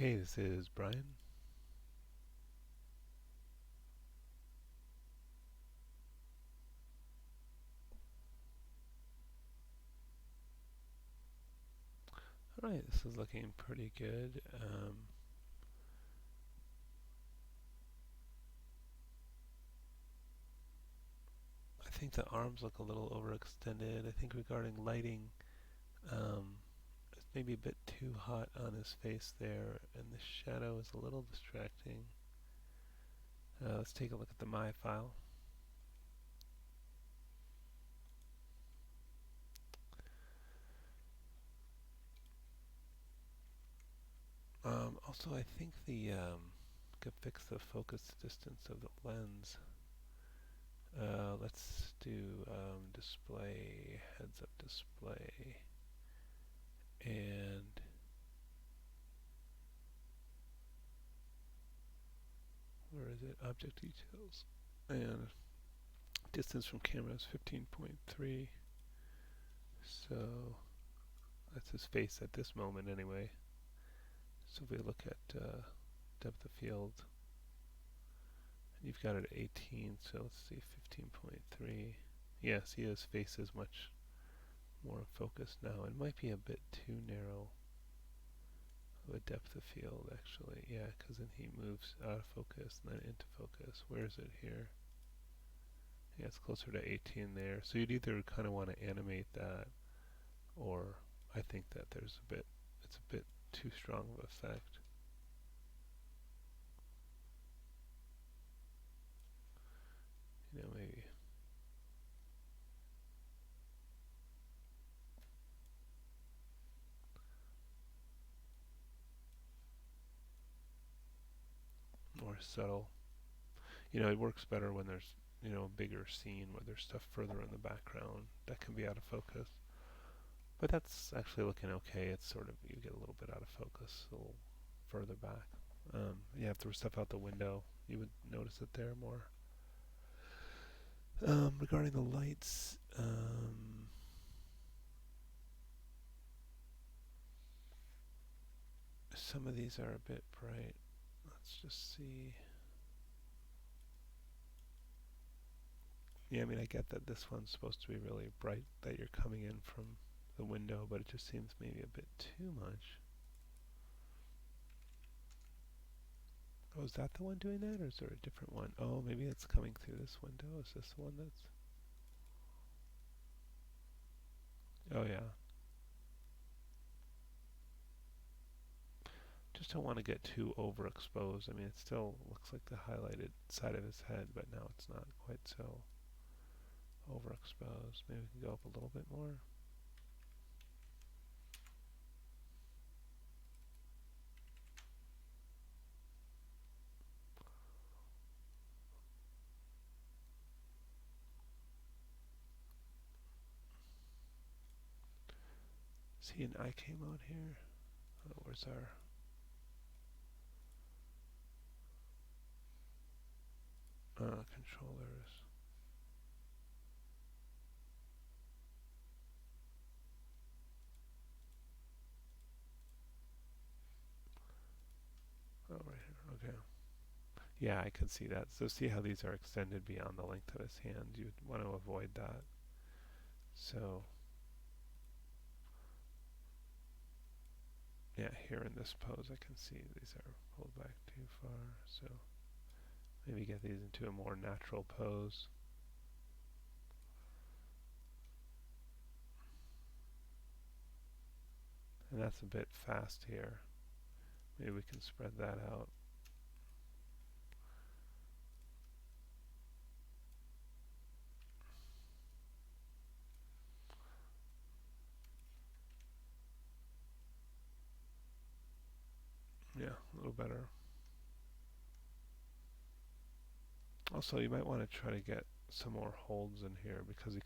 Okay, this is Brian. Alright, this is looking pretty good. I think the arms look a little overextended. I think regarding lighting, it's maybe a bit too hot on his face there, and the shadow is a little distracting. Let's take a look at the My file. Also, I think could fix the focus distance of the lens. Let's do display, heads up display, and where is it? Object details. And distance from camera is 15.3. So that's his face at this moment anyway. So if we look at depth of field, you've got it at 18, so let's see, 15.3. Yeah, see his face is much more focused now. It might be a bit too narrow of a depth of field actually. Yeah, because then he moves out of focus and then into focus. Where is it here? Yeah, it's closer to 18 there. So you'd either kind of want to animate that, or I think that it's a bit too strong of effect. Maybe. More subtle. It works better when there's, a bigger scene where there's stuff further in the background that can be out of focus. But that's actually looking okay. It's sort of, you get a little bit out of focus, a little further back. Yeah, if there was stuff out the window, you would notice it there more. Regarding the lights, some of these are a bit bright. Let's just see. Yeah, I mean, I get that this one's supposed to be really bright, that you're coming in from the window, but it just seems maybe a bit too much. Oh, is that the one doing that, or is there a different one? Oh, maybe it's coming through this window. Is this the one that's... Oh, yeah. Just don't want to get too overexposed. I mean, it still looks like the highlighted side of his head, but now it's not quite so overexposed. Maybe we can go up a little bit more. See an IK mode here? Oh, where's our... controllers. Oh, right here. Okay. Yeah, I can see that. So see how these are extended beyond the length of his hand. You'd want to avoid that. So, yeah, here in this pose I can see these are pulled back too far. So maybe get these into a more natural pose. And that's a bit fast here. Maybe we can spread that out. Yeah, a little better. Also, you might want to try to get some more holds in here because he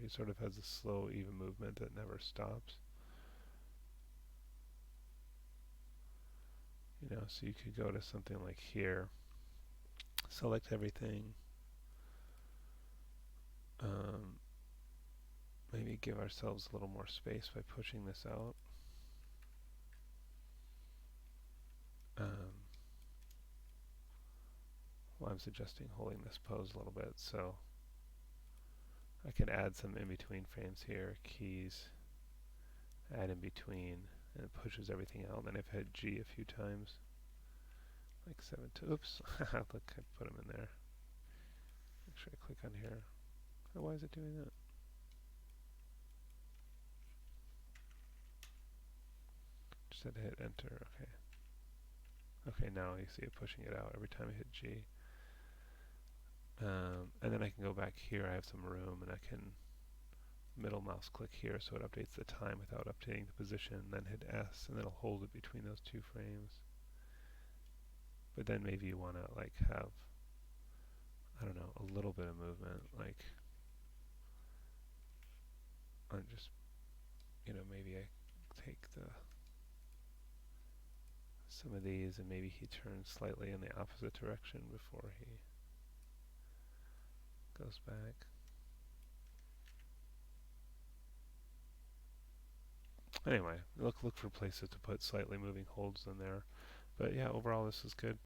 sort of has a slow, even movement that never stops. So you could go to something like here, select everything, maybe give ourselves a little more space by pushing this out. I'm suggesting holding this pose a little bit, so I can add some in between frames here, keys, add in between, and it pushes everything out. And then I've hit G a few times, like 7 to, oops, look, I put them in there. Make sure I click on here. Oh, why is it doing that? Just had to hit enter, okay. Okay, now you see it pushing it out every time I hit G. And then I can go back here, I have some room, and I can middle mouse click here so it updates the time without updating the position, then hit S, and it'll hold it between those two frames. But then maybe you want to like have, I don't know, a little bit of movement, like, on just, you know, maybe I take some of these and maybe he turns slightly in the opposite direction before he goes back. Anyway, look for places to put slightly moving holds in there. But yeah, overall this is good.